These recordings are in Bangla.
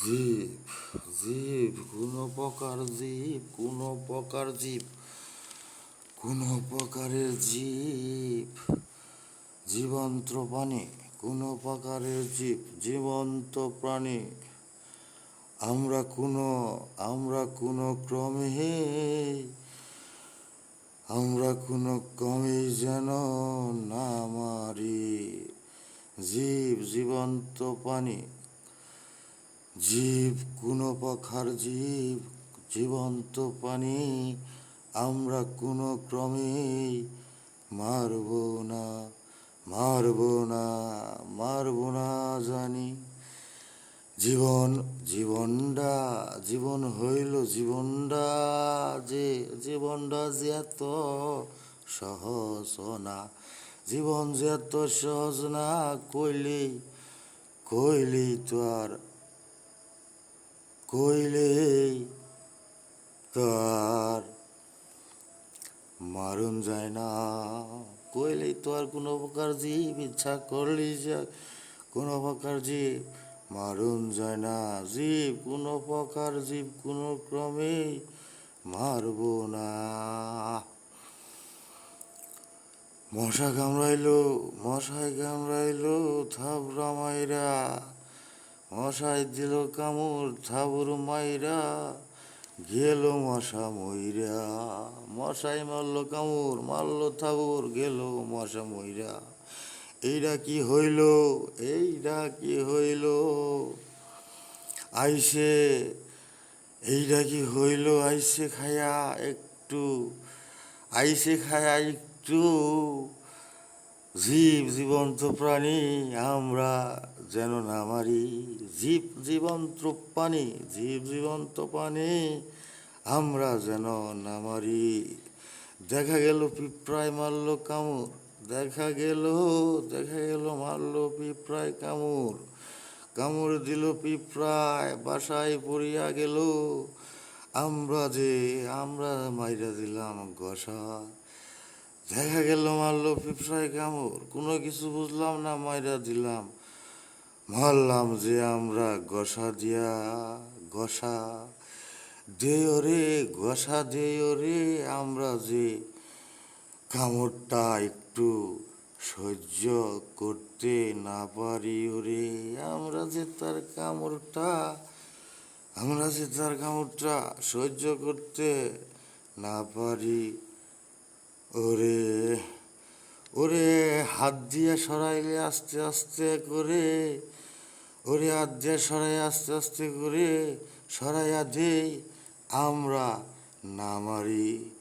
জীব জীব কোনো প্রকার জীব কোনো প্রকার জীব কোনো প্রকারের জীব জীবন্ত প্রাণী কোনো প্রকারের জীব জীবন্ত প্রাণী আমরা কোনো ক্রমে যেন না মারি জীব জীবন্ত প্রাণী জীব কোনো প্রকার জীব জীবন্ত প্রাণী আমরা কোনো ক্রমেই মারব না মারব না মারব না জানি জীবন হইল জীবনটা যে এত সহজ না জীবন যে এত সহজ না কইলেই তো আর মারুন যায় না কইলেই তো আর কোনো প্রকার জীব ইচ্ছা করলেই যা কোনো প্রকার জীব মারুন যায় না কোনো প্রকার জীব কোনো ক্রমে মারব না মশাই কামড়াইলো থাবড়া মাইরা মশাই দিল কামড় থাবুর মাইরা গেল মশা মইরা মশাই মারলো কামড় মারলো থাবুর গেল মশা মইরা এইটা কি হইল আইসে এইটা কি হইল আইসে খায়া একটু জীবন্ত প্রাণী আমরা যেন না মারি জীবন্ত প্রাণী আমরা যেন না মারি দেখা গেল পিঁপড়ায় মারলো কামড় দেখা গেল মারলো পিঁপড়ায় কামড় দিল পিঁপড়ায় বাসায় পড়িয়া গেল আমরা মাইরা দিলাম গসা দেখা গেল মারলো পিঁপড়ায় কামড় কোনো কিছু বুঝলাম না মাইরা দিলাম মারলাম যে আমরা গসা দেয় রে আমরা যে কামড়টা একটু সহ্য করতে না পারি ওরে আমরা যে তার কামড়টা সহ্য করতে না পারি ওরে হাত দিয়ে সরাইলে আস্তে আস্তে করে সরাইয়া দেই আমরা না মারি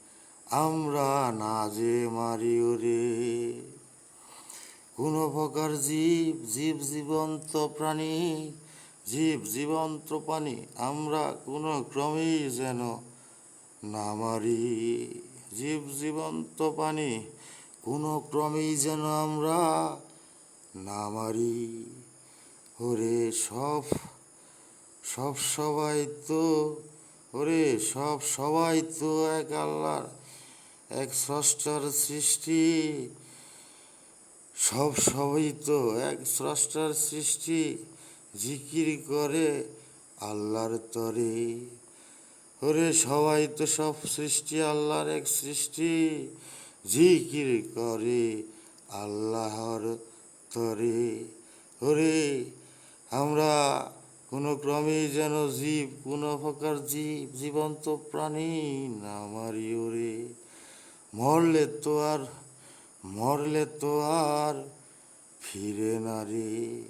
ওরে কোনো প্রকার জীব জীবন্ত প্রাণী আমরা কোনো ক্রমেই যেন না মারি জীবন্ত প্রাণী কোনো ক্রমেই যেন আমরা না মারি ওরে সবাই তো এক আল্লাহর এক স্রষ্টার সৃষ্টি সবাই তো এক স্রষ্টার সৃষ্টি জিকির করে আল্লাহর তরে ওরে সবাই তো সব সৃষ্টি আল্লাহর এক সৃষ্টি জিকির করে আল্লাহর তরে ওরে আমরা কোনো ক্রমেই যেন কোনো প্রকার জীবন্ত প্রাণী না মারি ওরে মরলে তো আর ফিরে না রে।